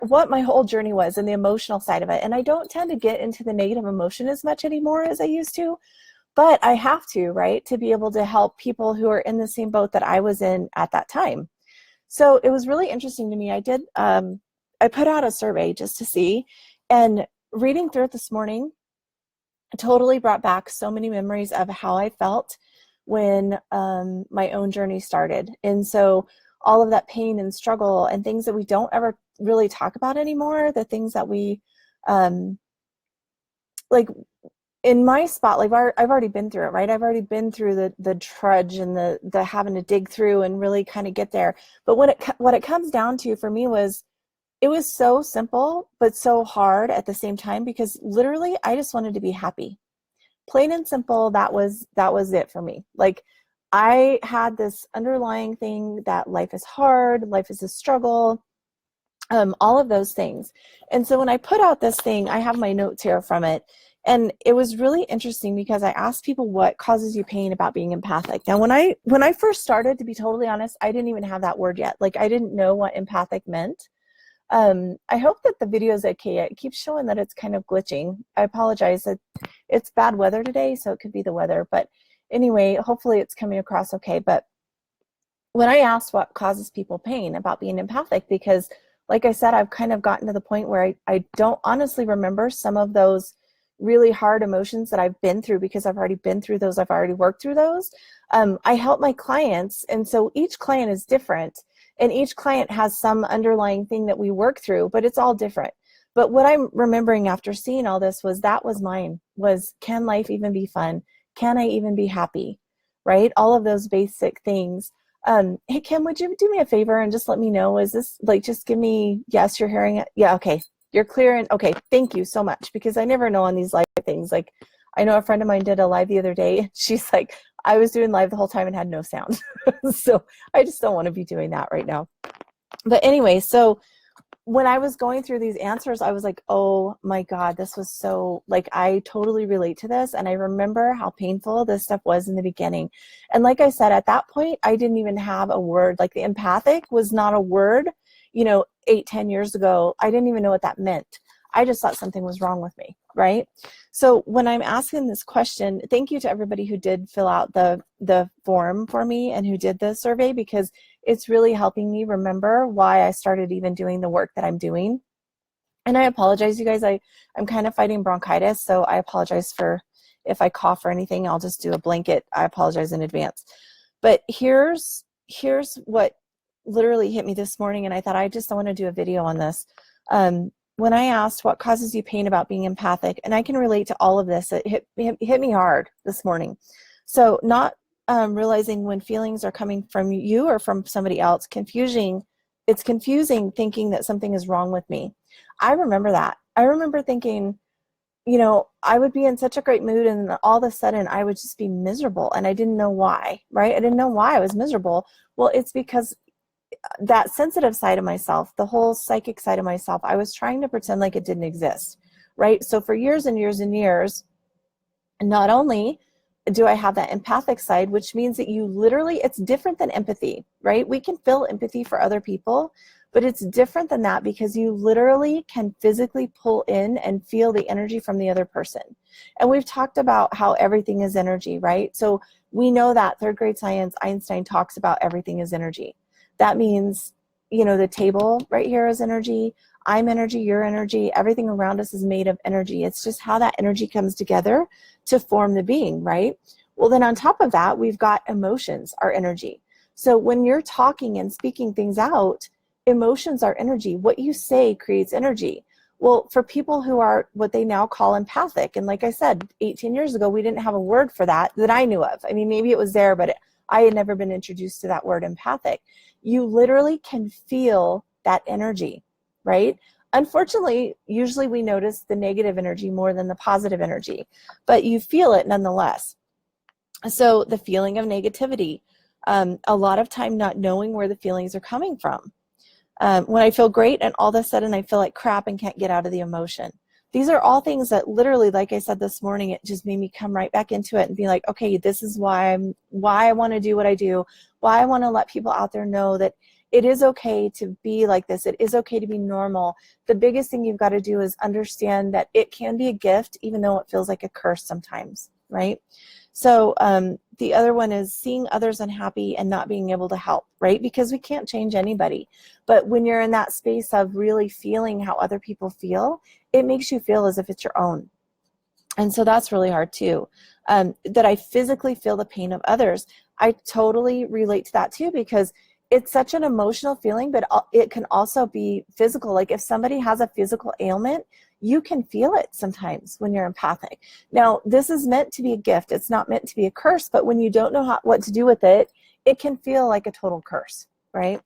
what my whole journey was and the emotional side of it. And I don't tend to get into the negative emotion as much anymore as I used to, but I have to, right, to be able to help people who are in the same boat that I was in at that time. So it was really interesting to me. I put out a survey just to see, and reading through it this morning totally brought back so many memories of how I felt when my own journey started. And so all of that pain and struggle and things that we don't ever really talk about anymore, the things that we, like in my spot, like I've already been through it, right? I've already been through the trudge and the having to dig through and really kind of get there. But what it comes down to for me was, it was so simple, but so hard at the same time, because literally I just wanted to be happy. Plain and simple, that was it for me. Like, I had this underlying thing that life is hard, life is a struggle, all of those things. And so when I put out this thing, I have my notes here from it. And it was really interesting because I asked people, what causes you pain about being empathic? Now, when I first started, to be totally honest, I didn't even have that word yet. Like, I didn't know what empathic meant. I hope that the video is okay. It keeps showing that it's kind of glitching. I apologize. It's bad weather today, so it could be the weather. But anyway, hopefully it's coming across okay. But when I asked what causes people pain about being empathic, because like I said, I've kind of gotten to the point where I don't honestly remember some of those really hard emotions that I've been through, because I've already been through those. I've already worked through those. I help my clients, and so each client is different. And each client has some underlying thing that we work through, but it's all different. But what I'm remembering after seeing all this was, that was mine, was, can life even be fun? Can I even be happy? Right? All of those basic things. Hey, Kim, would you do me a favor and just let me know, is this, like, just give me, yes, you're hearing it? Yeah, okay. You're clear. And okay, thank you so much, because I never know on these live things. Like, I know a friend of mine did a live the other day, and she's like, I was doing live the whole time and had no sound. So I just don't want to be doing that right now. But anyway, so when I was going through these answers, I was like, oh my God, this was so, like, I totally relate to this. And I remember how painful this stuff was in the beginning. And like I said, at that point, I didn't even have a word. Like, the empathic was not a word, 8-10 years ago. I didn't even know what that meant. I just thought something was wrong with me, right? So when I'm asking this question, thank you to everybody who did fill out the form for me and who did the survey, because it's really helping me remember why I started even doing the work that I'm doing. And I apologize, you guys, I'm kind of fighting bronchitis, so I apologize for if I cough or anything. I'll just do a blanket. I apologize in advance. But here's what literally hit me this morning, and I thought, I just want to do a video on this. When I asked what causes you pain about being empathic, and I can relate to all of this, it hit me hard this morning. So not realizing when feelings are coming from you or from somebody else, it's confusing thinking that something is wrong with me. I remember that. I remember thinking, I would be in such a great mood, and all of a sudden I would just be miserable, and I didn't know why, right? I didn't know why I was miserable. Well, it's because that sensitive side of myself, the whole psychic side of myself, I was trying to pretend like it didn't exist, right? So for years and years and years, not only do I have that empathic side, which means that you literally, it's different than empathy, right? We can feel empathy for other people, but it's different than that, because you literally can physically pull in and feel the energy from the other person. And we've talked about how everything is energy, right? So we know that third grade science, Einstein talks about everything is energy. That means, the table right here is energy. I'm energy, you're energy. Everything around us is made of energy. It's just how that energy comes together to form the being, right? Well, then on top of that, we've got emotions, our energy. So when you're talking and speaking things out, emotions are energy. What you say creates energy. Well, for people who are what they now call empathic, and like I said, 18 years ago, we didn't have a word for that I knew of. I mean, maybe it was there, but I had never been introduced to that word empathic. You literally can feel that energy, right? Unfortunately, usually we notice the negative energy more than the positive energy, but you feel it nonetheless. So the feeling of negativity, a lot of time not knowing where the feelings are coming from. When I feel great and all of a sudden I feel like crap and can't get out of the emotion. These are all things that literally, like I said this morning, it just made me come right back into it and be like, okay, this is why I want to do what I do, why I want to let people out there know that it is okay to be like this. It is okay to be normal. The biggest thing you've got to do is understand that it can be a gift, even though it feels like a curse sometimes, right? So the other one is seeing others unhappy and not being able to help, right? Because we can't change anybody. But when you're in that space of really feeling how other people feel, it makes you feel as if it's your own. And so that's really hard too. That I physically feel the pain of others. I totally relate to that too, because it's such an emotional feeling, but it can also be physical. Like if somebody has a physical ailment, you can feel it sometimes when you're empathic. Now, this is meant to be a gift. It's not meant to be a curse, but when you don't know what to do with it, it can feel like a total curse, right?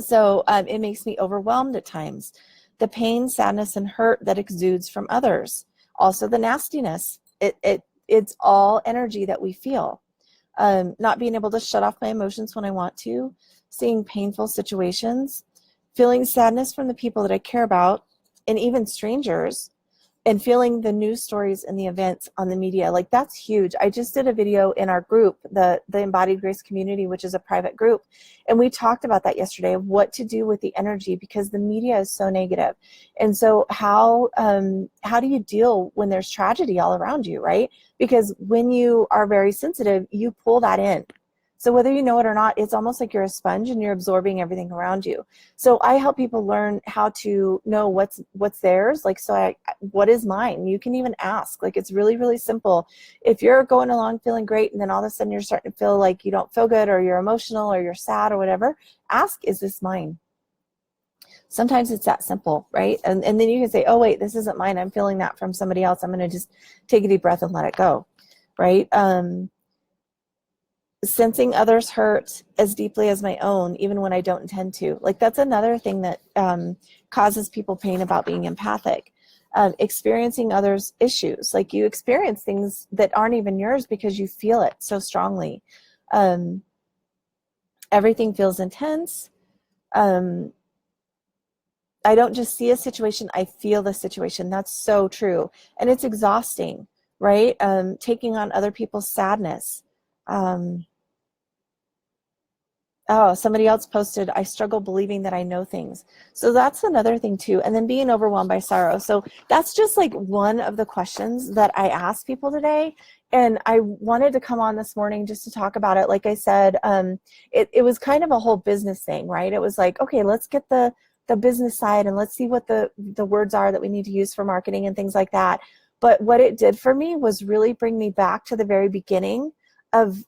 So it makes me overwhelmed at times. The pain, sadness, and hurt that exudes from others. Also the nastiness. It's all energy that we feel. Not being able to shut off my emotions when I want to, seeing painful situations, feeling sadness from the people that I care about, and even strangers, and feeling the news stories and the events on the media. Like that's huge. I just did a video in our group, the Embodied Grace Community, which is a private group. And we talked about that yesterday, of what to do with the energy, because the media is so negative. And so how do you deal when there's tragedy all around you, right? Because when you are very sensitive, you pull that in. So whether you know it or not, it's almost like you're a sponge and you're absorbing everything around you. So I help people learn how to know what's theirs. Like, what is mine? You can even ask. Like, it's really, really simple. If you're going along feeling great and then all of a sudden you're starting to feel like you don't feel good, or you're emotional, or you're sad, or whatever, ask, is this mine? Sometimes it's that simple, right? And then you can say, oh, wait, this isn't mine. I'm feeling that from somebody else. I'm going to just take a deep breath and let it go, right? Sensing others' hurt as deeply as my own, even when I don't intend to. Like that's another thing that causes people pain about being empathic. Experiencing others' issues. Like you experience things that aren't even yours because you feel it so strongly. Everything feels intense. I don't just see a situation, I feel the situation. That's so true. And it's exhausting, right? Taking on other people's sadness. Oh, somebody else posted, I struggle believing that I know things. So that's another thing too. And then being overwhelmed by sorrow. So that's just like one of the questions that I asked people today. And I wanted to come on this morning just to talk about it. Like I said, it was kind of a whole business thing, right? It was like, okay, let's get the business side and let's see what the words are that we need to use for marketing and things like that. But what it did for me was really bring me back to the very beginning of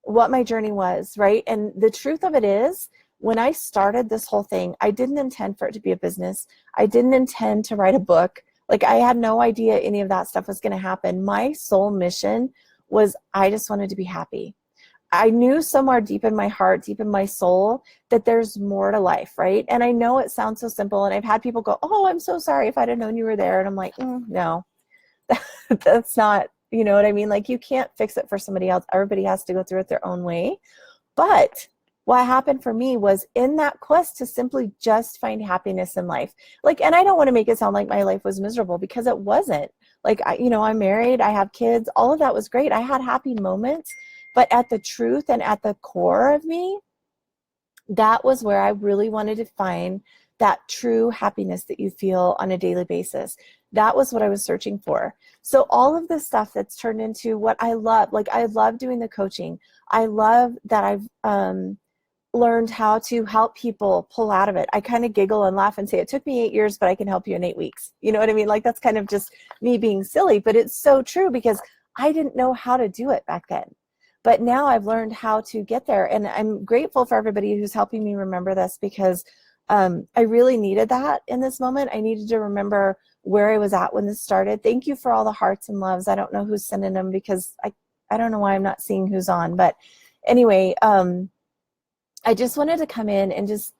what my journey was, right? And the truth of it is, when I started this whole thing, I didn't intend for it to be a business. I didn't intend to write a book. Like I had no idea any of that stuff was going to happen. My sole mission was I just wanted to be happy. I knew somewhere deep in my heart, deep in my soul, that there's more to life, right? And I know it sounds so simple. And I've had people go, oh, I'm so sorry if I'd have known you were there. And I'm like, no, that's not, you know what I mean? Like you can't fix it for somebody else. Everybody has to go through it their own way. But what happened for me was in that quest to simply just find happiness in life. Like, and I don't want to make it sound like my life was miserable, because it wasn't. Like, I'm married, I have kids, all of that was great. I had happy moments, but at the truth and at the core of me, that was where I really wanted to find that true happiness that you feel on a daily basis. That was what I was searching for. So all of this stuff that's turned into what I love, like I love doing the coaching. I love that I've learned how to help people pull out of it. I kind of giggle and laugh and say, it took me 8 years, but I can help you in 8 weeks. You know what I mean? Like that's kind of just me being silly, but it's so true because I didn't know how to do it back then. But now I've learned how to get there. And I'm grateful for everybody who's helping me remember this, because I really needed that in this moment. I needed to remember where I was at when this started. Thank you for all the hearts and loves. I don't know who's sending them, because I don't know why I'm not seeing who's on. But anyway, I just wanted to come in and just,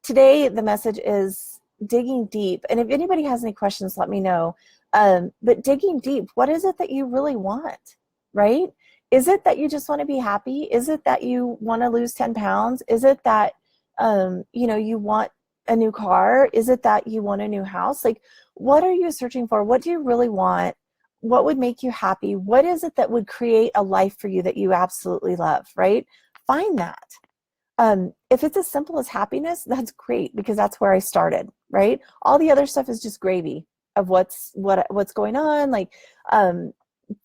today the message is digging deep. And if anybody has any questions, let me know. But digging deep, what is it that you really want, right? Is it that you just want to be happy? Is it that you want to lose 10 pounds? Is it that, you want a new car? Is it that you want a new house? Like, what are you searching for? What do you really want? What would make you happy? What is it that would create a life for you that you absolutely love, right? Find that. If it's as simple as happiness, that's great, because that's where I started, right? All the other stuff is just gravy of what's going on, like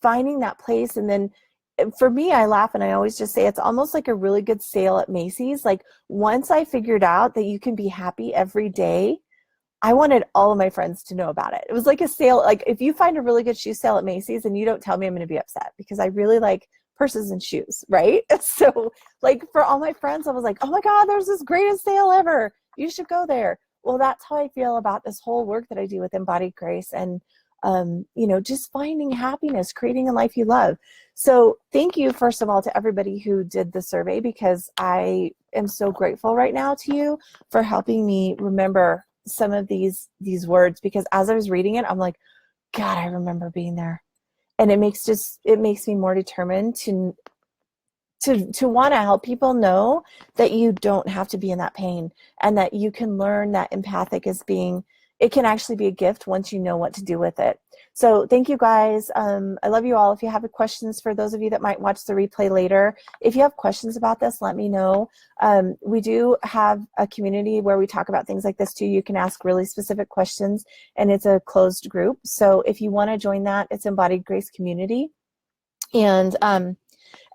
finding that place. And then for me, I laugh and I always just say it's almost like a really good sale at Macy's. Like once I figured out that you can be happy every day, I wanted all of my friends to know about it. It was like a sale. Like if you find a really good shoe sale at Macy's and you don't tell me, I'm going to be upset, because I really like purses and shoes, right? So like for all my friends, I was like, oh my God, there's this greatest sale ever. You should go there. Well, that's how I feel about this whole work that I do with Embodied Grace, and you know, just finding happiness, creating a life you love. So thank you, first of all, to everybody who did the survey, because I am so grateful right now to you for helping me remember some of these words, because as I was reading it, I'm like, God, I remember being there. And it makes me more determined to want to help people know that you don't have to be in that pain, and that you can learn that empathic is being, it can actually be a gift once you know what to do with it. So thank you guys. I love you all. If you have questions, for those of you that might watch the replay later, if you have questions about this, let me know. We do have a community where we talk about things like this too. You can ask really specific questions, and it's a closed group. So if you want to join that, it's Embodied Grace Community. And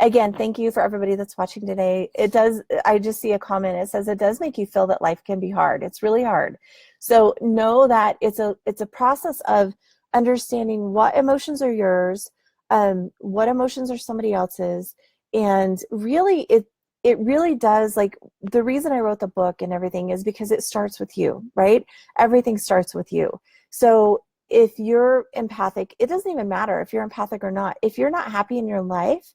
again, thank you for everybody that's watching today. It does, I just see a comment, it says it does make you feel that life can be hard. It's really hard. So know that it's a process of understanding what emotions are yours, what emotions are somebody else's, and really it really does, like, the reason I wrote the book and everything is because it starts with you, right? Everything starts with you. So if you're empathic, it doesn't even matter if you're empathic or not. If you're not happy in your life,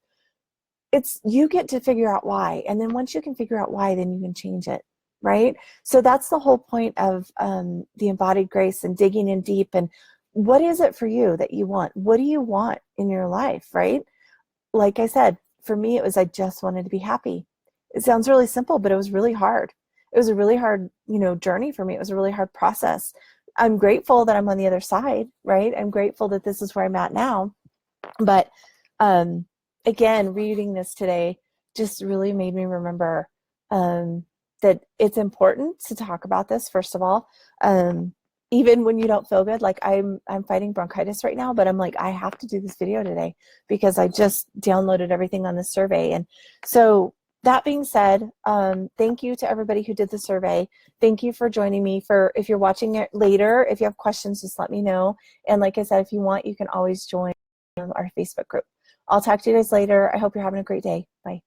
you get to figure out why. And then once you can figure out why, then you can change it, right? So that's the whole point of the Embodied Grace, and digging in deep. And what is it for you that you want? What do you want in your life, right? Like I said, for me, it was, I just wanted to be happy. It sounds really simple, but it was really hard. It was a really hard, journey for me. It was a really hard process. I'm grateful that I'm on the other side, right? I'm grateful that this is where I'm at now. But again, reading this today just really made me remember that it's important to talk about this, first of all. Even when you don't feel good, like I'm fighting bronchitis right now, but I'm like, I have to do this video today because I just downloaded everything on the survey. And so that being said, thank you to everybody who did the survey. Thank you for joining me. If you're watching it later, if you have questions, just let me know. And like I said, if you want, you can always join our Facebook group. I'll talk to you guys later. I hope you're having a great day. Bye.